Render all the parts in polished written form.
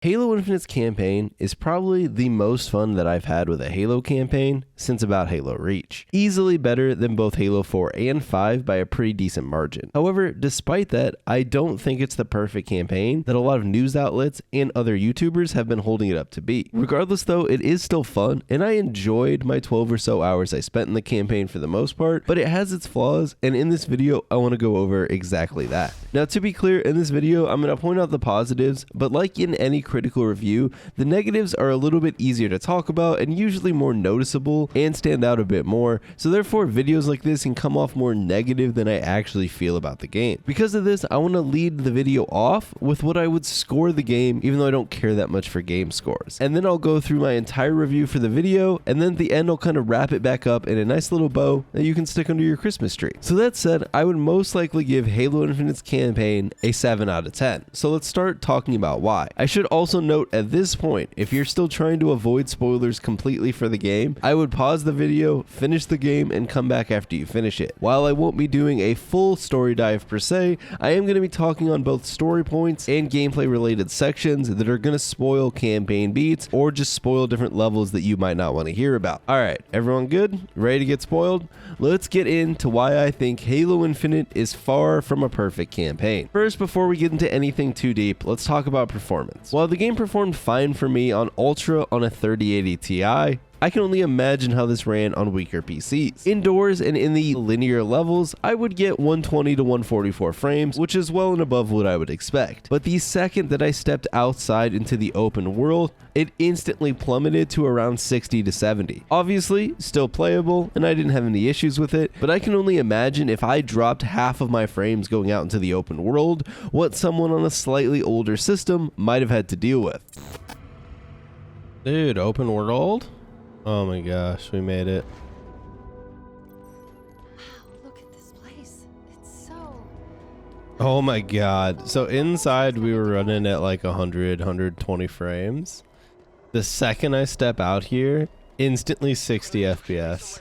Halo Infinite's campaign is probably the most fun that I've had with a Halo campaign since about Halo Reach. Easily better than both Halo 4 and 5 by a pretty decent margin. However, despite that, I don't think it's the perfect campaign that a lot of news outlets and other YouTubers have been holding it up to be. Regardless though, it is still fun, and I enjoyed my 12 or so hours I spent in the campaign for the most part, but it has its flaws, and in this video, I want to go over exactly that. Now, to be clear, in this video, I'm going to point out the positives, but like in any critical review, the negatives are a little bit easier to talk about and usually more noticeable and stand out a bit more, so therefore videos like this can come off more negative than I actually feel about the game. Because of this, I want to lead the video off with what I would score the game, even though I don't care that much for game scores. And then I'll go through my entire review for the video, and then at the end I'll kind of wrap it back up in a nice little bow that you can stick under your Christmas tree. So that said, I would most likely give Halo Infinite's campaign a 7 out of 10. So let's start talking about why. I should also note at this point, if you're still trying to avoid spoilers completely for the game, I would pause the video, finish the game, and come back after you finish it. While I won't be doing a full story dive per se, I am going to be talking on both story points and gameplay related sections that are going to spoil campaign beats or just spoil different levels that you might not want to hear about. Alright, everyone good? Ready to get spoiled? Let's get into why I think Halo Infinite is far from a perfect campaign. First, before we get into anything too deep, let's talk about performance. While the game performed fine for me on Ultra on a 3080 Ti, I can only imagine how this ran on weaker PCs. Indoors and in the linear levels, I would get 120 to 144 frames, which is well and above what I would expect. But the second that I stepped outside into the open world, it instantly plummeted to around 60 to 70. Obviously, still playable, and I didn't have any issues with it, but I can only imagine if I dropped half of my frames going out into the open world, what someone on a slightly older system might have had to deal with. Dude, open world? Oh my gosh, we made it. Wow, look at this place. It's so... Oh my god. So inside we were running at like 100, 120 frames. The second I step out here, instantly 60 FPS.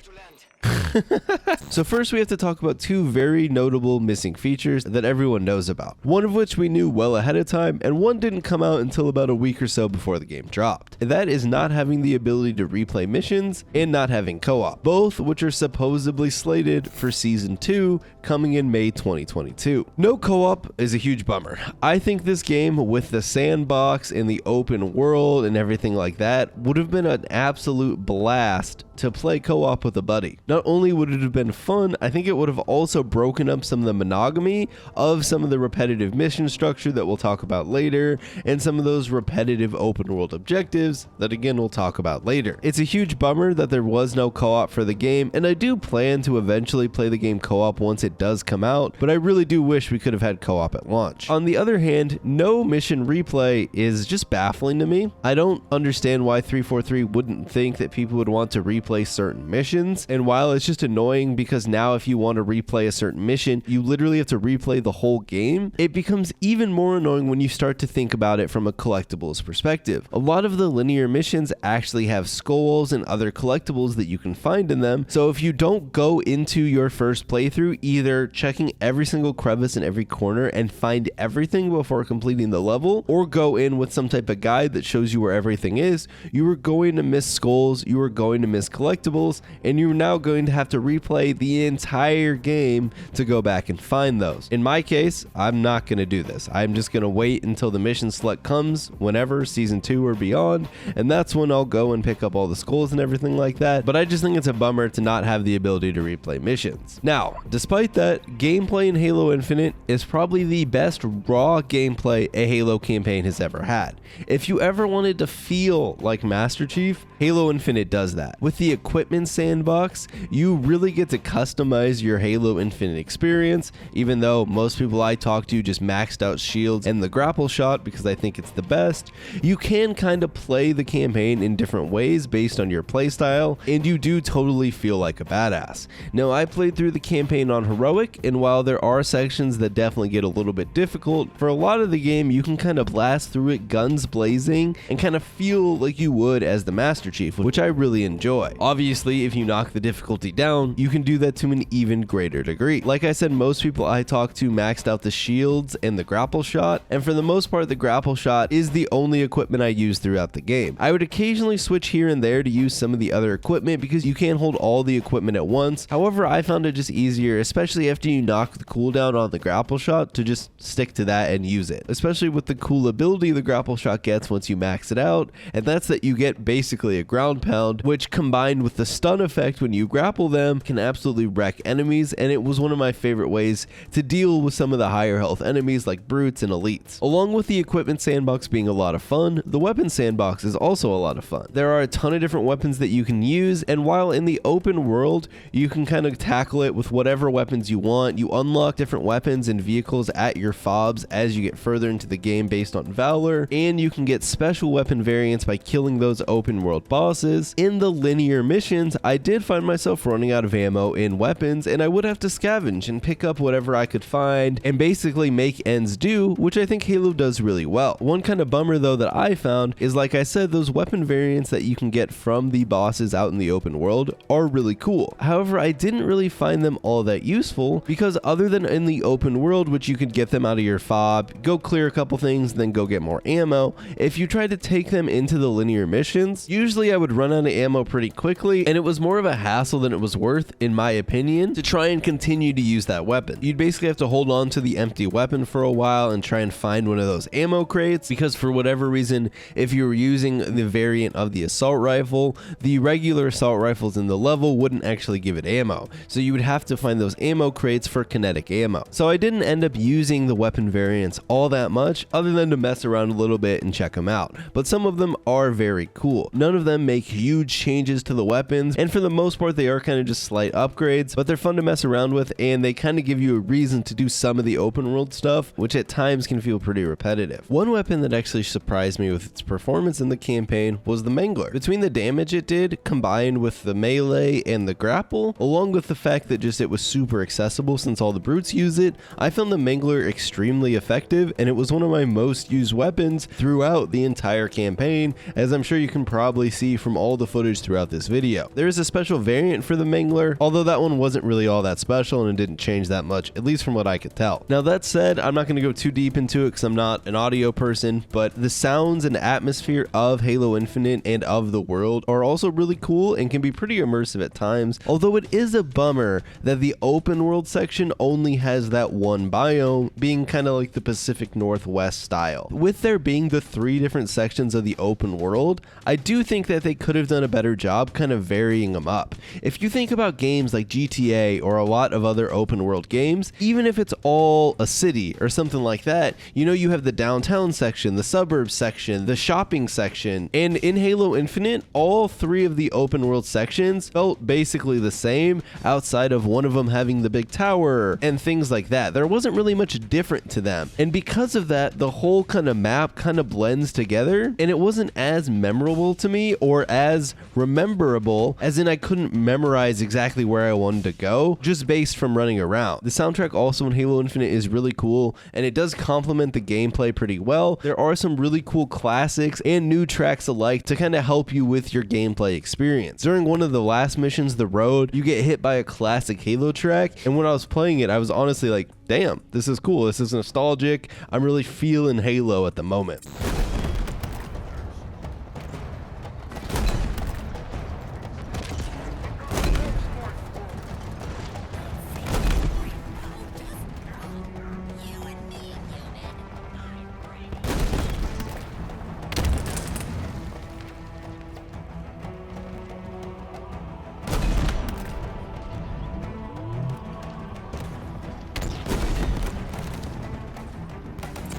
So first we have to talk about two very notable missing features that everyone knows about. One of which we knew well ahead of time, and one didn't come out until about a week or so before the game dropped. And that is not having the ability to replay missions and not having co-op, both which are supposedly slated for Season 2 coming in May 2022. No co-op is a huge bummer. I think this game with the sandbox and the open world and everything like that would have been an absolute blast to play co-op with a buddy. Not only would it have been fun, I think it would have also broken up some of the monogamy of some of the repetitive mission structure that we'll talk about later, and some of those repetitive open world objectives that again we'll talk about later. It's a huge bummer that there was no co-op for the game, and I do plan to eventually play the game co-op once it does come out, but I really do wish we could have had co-op at launch. On the other hand, no mission replay is just baffling to me. I don't understand why 343 wouldn't think that people would want to replay certain missions, and while it's just annoying because now if you want to replay a certain mission, you literally have to replay the whole game, it becomes even more annoying when you start to think about it from a collectibles perspective. A lot of the linear missions actually have skulls and other collectibles that you can find in them, so if you don't go into your first playthrough either checking every single crevice in every corner and find everything before completing the level, or go in with some type of guide that shows you where everything is, you are going to miss skulls, you are going to miss collectibles, and you're now going to have to replay the entire game to go back and find those. In my case, I'm not going to do this. I'm just going to wait until the mission select comes, whenever, Season 2 or beyond, and that's when I'll go and pick up all the skulls and everything like that, but I just think it's a bummer to not have the ability to replay missions. Now, despite that, gameplay in Halo Infinite is probably the best raw gameplay a Halo campaign has ever had. If you ever wanted to feel like Master Chief, Halo Infinite does that. With the equipment sandbox, you really get to customize your Halo Infinite experience, even though most people I talk to just maxed out shields and the grapple shot because I think it's the best. You can kind of play the campaign in different ways based on your playstyle, and you do totally feel like a badass. Now, I played through the campaign on Heroic, and while there are sections that definitely get a little bit difficult, for a lot of the game you can kind of blast through it guns blazing and kind of feel like you would as the Master Chief, which I really enjoy. Obviously, if you knock the difficulty difficulty down, you can do that to an even greater degree. Like I said, most people I talked to maxed out the shields and the grapple shot, and for the most part the grapple shot is the only equipment I use throughout the game. I would occasionally switch here and there to use some of the other equipment because you can't hold all the equipment at once. However, I found it just easier, especially after you knock the cooldown on the grapple shot, to just stick to that and use it, especially with the cool ability the grapple shot gets once you max it out, and that's that you get basically a ground pound, which combined with the stun effect when you grapple them can absolutely wreck enemies, and it was one of my favorite ways to deal with some of the higher health enemies like brutes and elites. Along with the equipment sandbox being a lot of fun, the weapon sandbox is also a lot of fun. There are a ton of different weapons that you can use, and while in the open world you can kind of tackle it with whatever weapons you want, you unlock different weapons and vehicles at your fobs as you get further into the game based on valor, and you can get special weapon variants by killing those open world bosses. In the linear missions, I did find myself running out of ammo in weapons, and I would have to scavenge and pick up whatever I could find and basically make ends do, which I think Halo does really well. One kind of bummer though that I found is, like I said, those weapon variants that you can get from the bosses out in the open world are really cool. However, I didn't really find them all that useful because other than in the open world, which you could get them out of your fob, go clear a couple things, then go get more ammo, if you tried to take them into the linear missions, usually I would run out of ammo pretty quickly, and it was more of a hassle than it was worth, in my opinion, to try and continue to use that weapon. You'd basically have to hold on to the empty weapon for a while and try and find one of those ammo crates, because for whatever reason, if you were using the variant of the assault rifle, the regular assault rifles in the level wouldn't actually give it ammo, so you would have to find those ammo crates for kinetic ammo. So I didn't end up using the weapon variants all that much, other than to mess around a little bit and check them out, but some of them are very cool. None of them make huge changes to the weapons, and for the most part they are kind of just slight upgrades, but they're fun to mess around with, and they kind of give you a reason to do some of the open world stuff, which at times can feel pretty repetitive. One weapon that actually surprised me with its performance in the campaign was the Mangler. Between the damage it did, combined with the melee and the grapple, along with the fact that just it was super accessible since all the brutes use it, I found the Mangler extremely effective, and it was one of my most used weapons throughout the entire campaign, as I'm sure you can probably see from all the footage throughout this video. There is a special variant for the Mangler, although that one wasn't really all that special and it didn't change that much, at least from what I could tell. Now that said, I'm not going to go too deep into it because I'm not an audio person, but the sounds and atmosphere of Halo Infinite and of the world are also really cool and can be pretty immersive at times, although it is a bummer that the open world section only has that one biome, being kind of like the Pacific Northwest style. With there being the 3 different sections of the open world, I do think that they could have done a better job kind of varying them up. If you think about games like GTA or a lot of other open world games, even if it's all a city or something like that, you know, you have the downtown section, the suburbs section, the shopping section, and in Halo Infinite, all 3 of the open world sections felt basically the same, outside of one of them having the big tower and things like that. There wasn't really much different to them, and because of that, the whole kind of map kind of blends together, and it wasn't as memorable to me or as rememberable, as in I couldn't memorize exactly where I wanted to go just based from running around. The soundtrack also in Halo Infinite is really cool, and it does complement the gameplay pretty well. There are some really cool classics and new tracks alike to kind of help you with your gameplay experience. During one of the last missions, The Road, you get hit by a classic Halo track, and when I was playing it, I was honestly like, damn, this is cool, this is nostalgic, I'm really feeling Halo at the moment.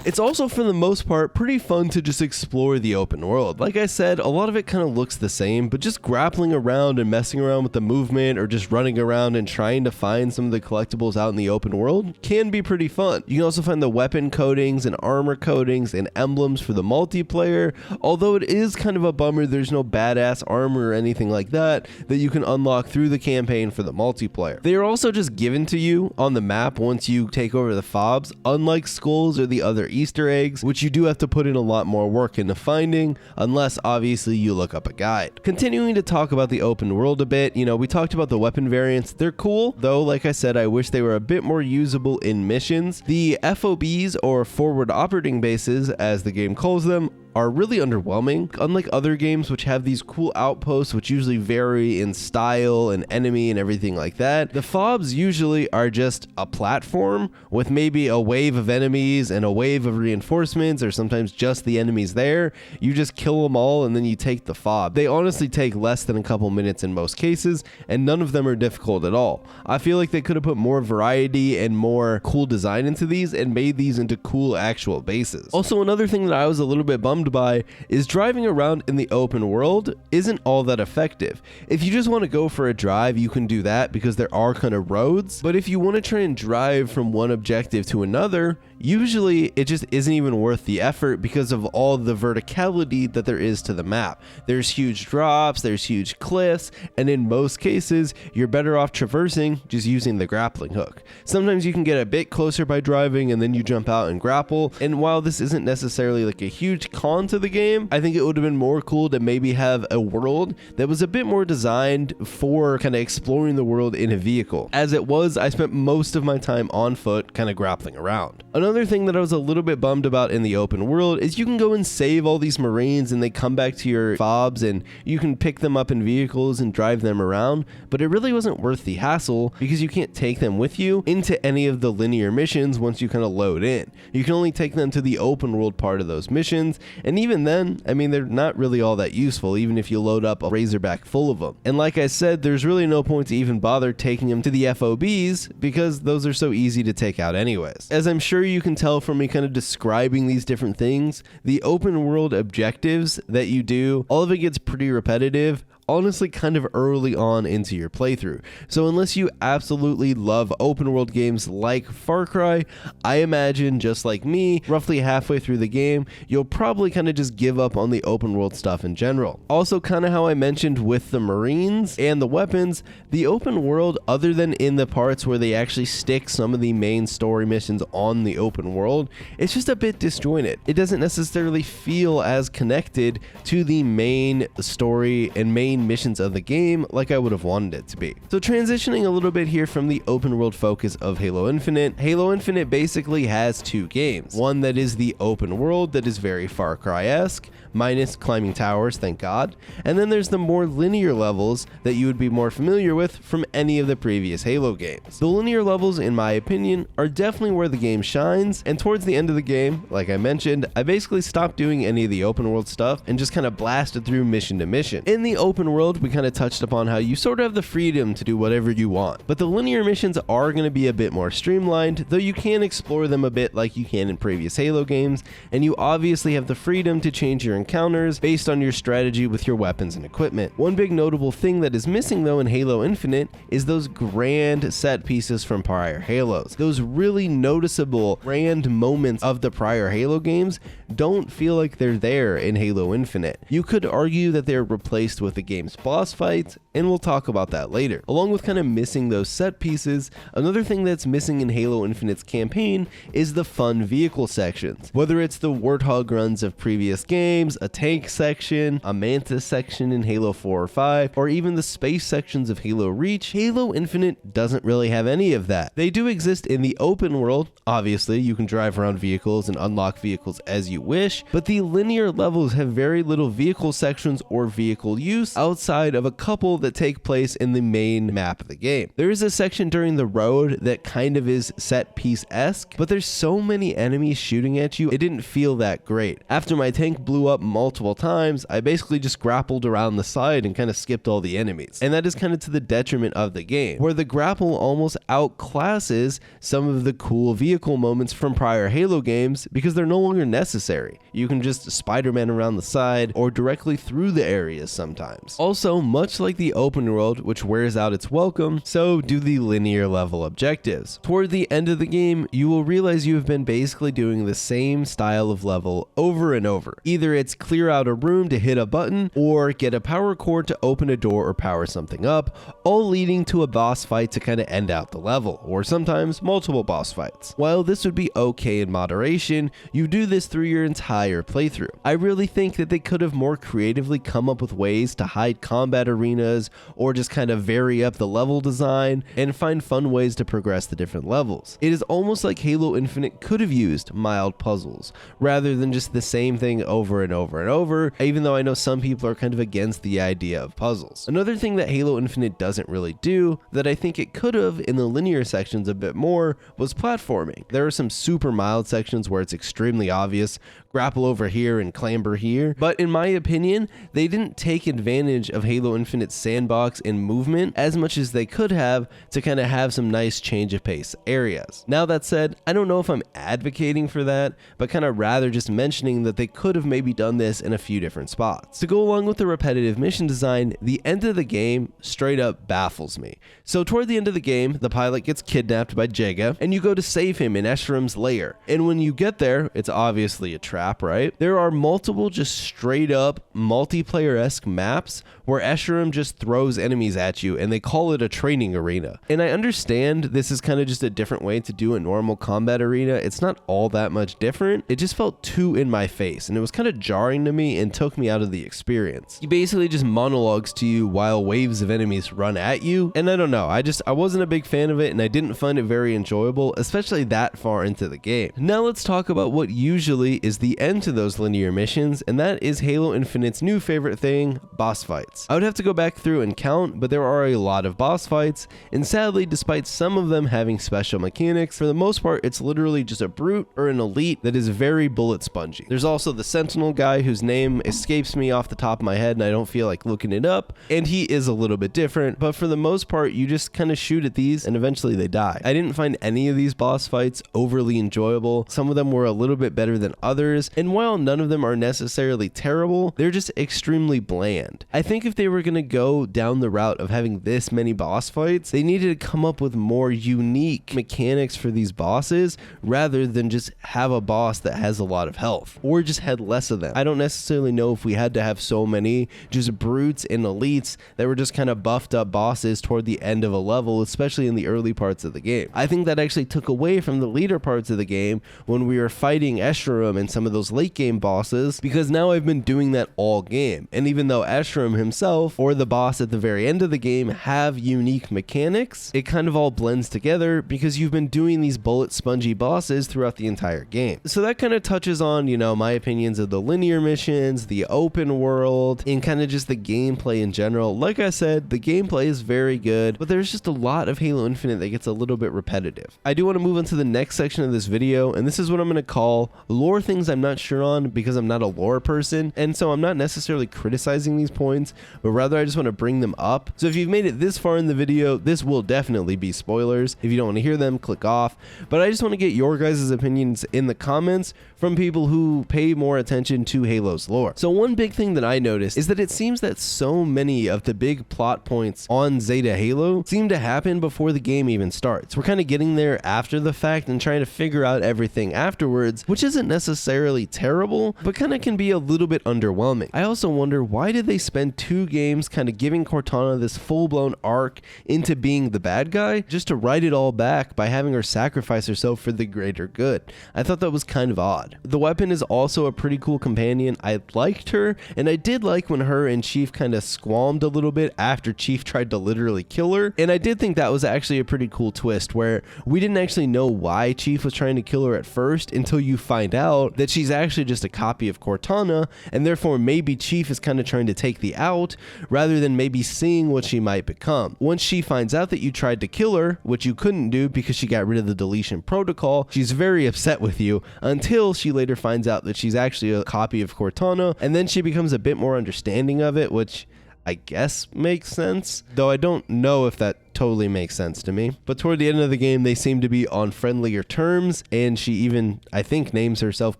It's also, for the most part, pretty fun to just explore the open world. Like I said, a lot of it kind of looks the same, but just grappling around and messing around with the movement, or just running around and trying to find some of the collectibles out in the open world can be pretty fun. You can also find the weapon coatings and armor coatings and emblems for the multiplayer, although it is kind of a bummer there's no badass armor or anything like that you can unlock through the campaign for the multiplayer. They are also just given to you on the map once you take over the fobs, unlike skulls or the other Easter eggs, which you do have to put in a lot more work into finding, unless obviously you look up a guide. Continuing to talk about the open world a bit, we talked about the weapon variants. They're cool, though like I said, I wish they were a bit more usable in missions. The FOBs, or forward operating bases as the game calls them, are really underwhelming. Unlike other games which have these cool outposts which usually vary in style and enemy and everything like that, the FOBs usually are just a platform with maybe a wave of enemies and a wave of reinforcements, or sometimes just the enemies there. You just kill them all and then you take the FOB. They honestly take less than a couple minutes in most cases, and none of them are difficult at all. I feel like they could have put more variety and more cool design into these and made these into cool actual bases. Also, another thing that I was a little bit bummed by is driving around in the open world isn't all that effective. If you just want to go for a drive, you can do that because there are kind of roads, but if you want to try and drive from one objective to another, usually it just isn't even worth the effort because of all the verticality that there is to the map. There's huge drops, there's huge cliffs, and in most cases you're better off traversing just using the grappling hook. Sometimes you can get a bit closer by driving and then you jump out and grapple, and while this isn't necessarily like a huge con to the game, I think it would have been more cool to maybe have a world that was a bit more designed for kind of exploring the world in a vehicle. As it was, I spent most of my time on foot kind of grappling around. Another thing that I was a little bit bummed about in the open world is you can go and save all these Marines and they come back to your FOBs and you can pick them up in vehicles and drive them around, but it really wasn't worth the hassle because you can't take them with you into any of the linear missions once you kind of load in. You can only take them to the open world part of those missions, and even then, I mean, they're not really all that useful, even if you load up a Razorback full of them. And like I said, there's really no point to even bother taking them to the FOBs because those are so easy to take out anyways. As I'm sure you can tell from me kind of describing these different things, the open world objectives that you do, all of it gets pretty repetitive, honestly kind of early on into your playthrough. So unless you absolutely love open world games like Far Cry, I imagine just like me, roughly halfway through the game, you'll probably kind of just give up on the open world stuff in general. Also, kind of how I mentioned with the Marines and the weapons, the open world, other than in the parts where they actually stick some of the main story missions on the open world, it's just a bit disjointed. It doesn't necessarily feel as connected to the main story and main missions of the game like I would have wanted it to be. So transitioning a little bit here from the open world focus of Halo Infinite basically has two games. One that is the open world that is very Far Cry-esque, minus climbing towers, thank God. And then there's the more linear levels that you would be more familiar with from any of the previous Halo games. The linear levels, in my opinion, are definitely where the game shines, and towards the end of the game, like I mentioned, I basically stopped doing any of the open world stuff and just kind of blasted through mission to mission. In the open world, we kind of touched upon how you sort of have the freedom to do whatever you want, but the linear missions are going to be a bit more streamlined, though you can explore them a bit like you can in previous Halo games, and you obviously have the freedom to change your encounters based on your strategy with your weapons and equipment. One big notable thing that is missing though in Halo Infinite is those grand set pieces from prior Halos. Those really noticeable grand moments of the prior Halo games don't feel like they're there in Halo Infinite. You could argue that they're replaced with the game's boss fights, and we'll talk about that later. Along with kind of missing those set pieces, another thing that's missing in Halo Infinite's campaign is the fun vehicle sections. Whether it's the Warthog runs of previous games, a tank section, a Mantis section in Halo 4 or 5, or even the space sections of Halo Reach, Halo Infinite doesn't really have any of that. They do exist in the open world. Obviously, you can drive around vehicles and unlock vehicles as you wish, but the linear levels have very little vehicle sections or vehicle use outside of a couple that take place in the main map of the game. There is a section during the road that kind of is set piece-esque, but there's so many enemies shooting at you, it didn't feel that great. After my tank blew up multiple times, I basically just grappled around the side and kind of skipped all the enemies. And that is kind of to the detriment of the game, where the grapple almost outclasses some of the cool vehicle moments from prior Halo games because they're no longer necessary. You can just Spider-Man around the side or directly through the areas sometimes. games. Also, much like the open world, which wears out its welcome, so do the linear level objectives. Toward the end of the game, you will realize you have been basically doing the same style of level over and over. Either it's clear out a room to hit a button, or get a power cord to open a door or power something up, all leading to a boss fight to kind of end out the level, or sometimes multiple boss fights. While this would be okay in moderation, you do this through your entire playthrough. I really think that they could have more creatively come up with ways to hide combat arenas, or just kind of vary up the level design and find fun ways to progress the different levels. It is almost like Halo Infinite could have used mild puzzles rather than just the same thing over and over and over, even though I know some people are kind of against the idea of puzzles. Another thing that Halo Infinite doesn't really do that I think it could have in the linear sections a bit more was platforming. There are some super mild sections where it's extremely obvious, grapple over here and clamber here, but in my opinion, they didn't take advantage of Halo Infinite's sandbox and movement as much as they could have to kind of have some nice change of pace areas. Now that said, I don't know if I'm advocating for that, but kind of rather just mentioning that they could have maybe done this in a few different spots. To go along with the repetitive mission design, the end of the game straight up baffles me. So toward the end of the game, the pilot gets kidnapped by Jega, and you go to save him in Escherum's lair. And when you get there, it's obviously a trap, right? There are multiple just straight up multiplayer-esque maps where Escherum just throws enemies at you and they call it a training arena. And I understand this is kind of just a different way to do a normal combat arena. It's not all that much different. It just felt too in my face and it was kind of jarring to me and took me out of the experience. He basically just monologues to you while waves of enemies run at you. And I don't know, I wasn't a big fan of it and I didn't find it very enjoyable, especially that far into the game. Now let's talk about what usually is the end to those linear missions, and that is Halo Infinite's new favorite thing, boss fights. I would have to go back through and count, but there are a lot of boss fights, and sadly, despite some of them having special mechanics, for the most part, it's literally just a brute or an elite that is very bullet spongy. There's also the Sentinel guy whose name escapes me off the top of my head, and I don't feel like looking it up, and he is a little bit different, but for the most part, you just kind of shoot at these, and eventually they die. I didn't find any of these boss fights overly enjoyable. Some of them were a little bit better than others, and while none of them are necessarily terrible, they're just extremely bland. I think if they were going to go down the route of having this many boss fights, they needed to come up with more unique mechanics for these bosses rather than just have a boss that has a lot of health or just had less of them. I don't necessarily know if we had to have so many just brutes and elites that were just kind of buffed up bosses toward the end of a level, especially in the early parts of the game. I think that actually took away from the later parts of the game when we were fighting Escherum and some of those late game bosses, because now I've been doing that all game. And even though Escherum himself or the boss at the very end of the game have unique mechanics, it kind of all blends together because you've been doing these bullet spongy bosses throughout the entire game. So that kind of touches on, you know, my opinions of the linear missions, the open world, and kind of just the gameplay in general. Like I said, the gameplay is very good, but there's just a lot of Halo Infinite that gets a little bit repetitive. I do want to move on to the next section of this video, and this is what I'm going to call lore things I'm not sure on because I'm not a lore person, and so I'm not necessarily criticizing these points, but rather I just want to bring them up. So if you've made it this far in the video, this will definitely be spoilers. If you don't want to hear them, click off. But I just want to get your guys' opinions in the comments from people who pay more attention to Halo's lore. So one big thing that I noticed is that it seems that so many of the big plot points on Zeta Halo seem to happen before the game even starts. We're kind of getting there after the fact and trying to figure out everything afterwards, which isn't necessarily terrible, but kind of can be a little bit underwhelming. I also wonder, why did they spend 2 games kind of giving Cortana this full-blown arc into being the bad guy just to write it all back by having her sacrifice herself for the greater good? I thought that was kind of odd. The weapon is also a pretty cool companion. I liked her, and I did like when her and Chief kind of squalmed a little bit after Chief tried to literally kill her, and I did think that was actually a pretty cool twist where we didn't actually know why Chief was trying to kill her at first until you find out that she's actually just a copy of Cortana, and therefore maybe Chief is kind of trying to take the out rather than maybe seeing what she might become. Once she finds out that you tried to kill her, which you couldn't do because she got rid of the deletion protocol, she's very upset with you until she later finds out that she's actually a copy of Cortana, and then she becomes a bit more understanding of it, which I guess makes sense, though I don't know if that totally makes sense to me. But toward the end of the game, they seem to be on friendlier terms, and she even, I think, names herself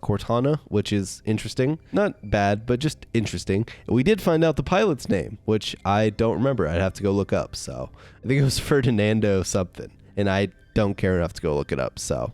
Cortana, which is interesting. Not bad, but just interesting. We did find out the pilot's name, which I don't remember. I'd have to go look up. So I think it was Ferdinando something, and I don't care enough to go look it up, so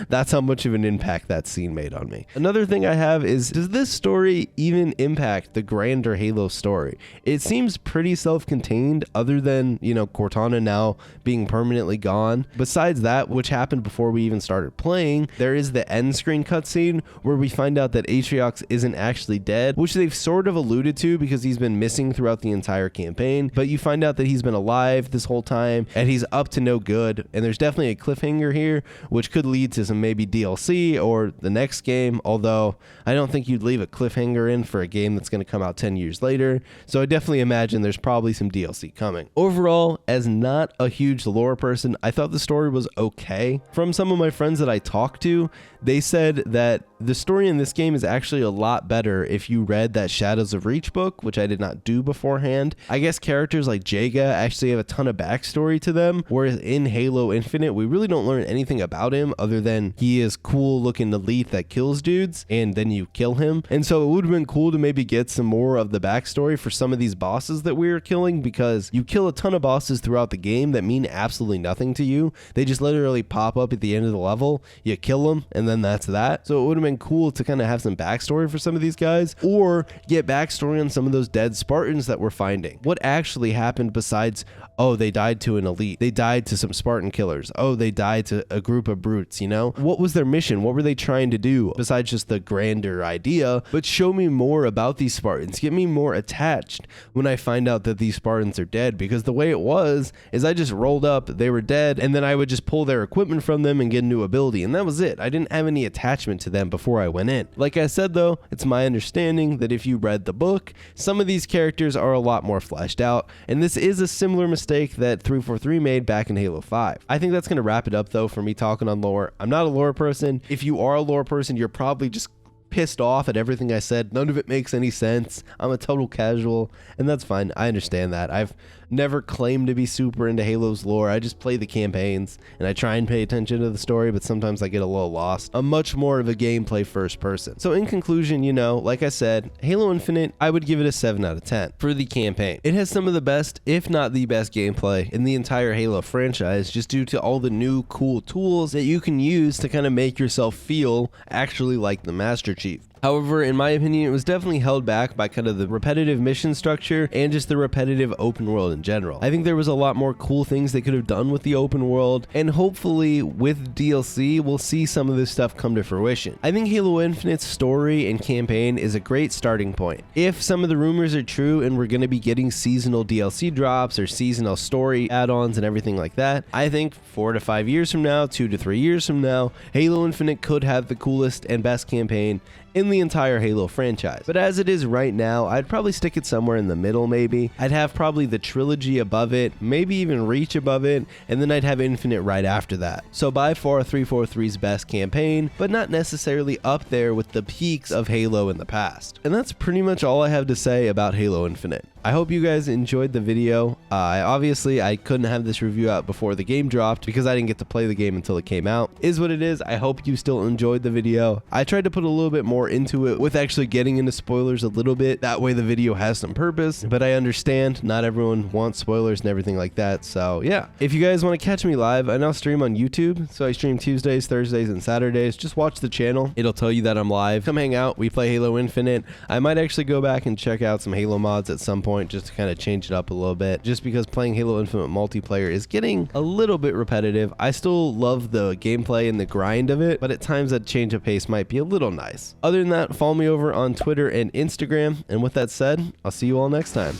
that's how much of an impact that scene made on me. Another thing I have is, does this story even impact the grander Halo story? It seems pretty self-contained, other than, you know, Cortana now being permanently gone. Besides that, which happened before we even started playing, there is the end screen cutscene where we find out that Atriox isn't actually dead, which they've sort of alluded to because he's been missing throughout the entire campaign, but you find out that he's been alive this whole time and he's up to no good, and there's definitely a cliffhanger here, which could lead to some maybe DLC or the next game, although I don't think you'd leave a cliffhanger in for a game that's going to come out 10 years later, so I definitely imagine there's probably some DLC coming. Overall, as not a huge lore person, I thought the story was okay. From some of my friends that I talked to, they said that the story in this game is actually a lot better if you read that Shadows of Reach book, which I did not do beforehand. I guess characters like Jaga actually have a ton of backstory to them, whereas in Halo Infinite, we really don't learn anything about him other than he is cool looking elite that kills dudes, and then you kill him. And so it would have been cool to maybe get some more of the backstory for some of these bosses that we were killing, because you kill a ton of bosses throughout the game that mean absolutely nothing to you. They just literally pop up at the end of the level, you kill them, and then that's that. So it would have been cool to kind of have some backstory for some of these guys, or get backstory on some of those dead Spartans that we're finding. What actually happened besides, oh, they died to an elite, they died to some Spartan killers, oh, they died to a group of brutes, you know? What was their mission? What were they trying to do besides just the grander idea? But show me more about these Spartans. Get me more attached when I find out that these Spartans are dead, because the way it was is I just rolled up, they were dead, and then I would just pull their equipment from them and get a new ability, and that was it. I didn't have any attachment to them before I went in. Like I said though, it's my understanding that if you read the book, some of these characters are a lot more fleshed out, and this is a similar mistake that 343 made back in Halo 5. I think that's going to wrap it up though for me talking on lore. I'm not a lore person. If you are a lore person, you're probably just pissed off at everything I said. None of it makes any sense. I'm a total casual, and that's fine. I understand that. I've never claimed to be super into Halo's lore. I just play the campaigns and I try and pay attention to the story, but sometimes I get a little lost. I'm much more of a gameplay first person. So in conclusion, you know, like I said, Halo Infinite, I would give it a 7 out of 10 for the campaign. It has some of the best, if not the best gameplay in the entire Halo franchise, just due to all the new cool tools that you can use to kind of make yourself feel actually like the Master Chief. However, in my opinion, it was definitely held back by kind of the repetitive mission structure and just the repetitive open world in general. I think there was a lot more cool things they could have done with the open world, and hopefully with DLC, we'll see some of this stuff come to fruition. I think Halo Infinite's story and campaign is a great starting point. If some of the rumors are true and we're going to be getting seasonal DLC drops or seasonal story add-ons and everything like that, I think 4 to 5 years from now, 2 to 3 years from now, Halo Infinite could have the coolest and best campaign in the entire Halo franchise. But as it is right now, I'd probably stick it somewhere in the middle maybe. I'd have probably the trilogy above it, maybe even Reach above it, and then I'd have Infinite right after that. So by far 343's best campaign, but not necessarily up there with the peaks of Halo in the past. And that's pretty much all I have to say about Halo Infinite. I hope you guys enjoyed the video. Obviously, I couldn't have this review out before the game dropped because I didn't get to play the game until it came out. Is what it is. I hope you still enjoyed the video. I tried to put a little bit more into it with actually getting into spoilers a little bit. That way the video has some purpose, but I understand not everyone wants spoilers and everything like that. So yeah, if you guys want to catch me live, I now stream on YouTube. So I stream Tuesdays, Thursdays, and Saturdays. Just watch the channel. It'll tell you that I'm live. Come hang out. We play Halo Infinite. I might actually go back and check out some Halo mods at some point, just to kind of change it up a little bit, just because playing Halo Infinite multiplayer is getting a little bit repetitive. I still love the gameplay and the grind of it, but at times that change of pace might be a little nice. Other than that, follow me over on Twitter and Instagram, and with that said, I'll see you all next time.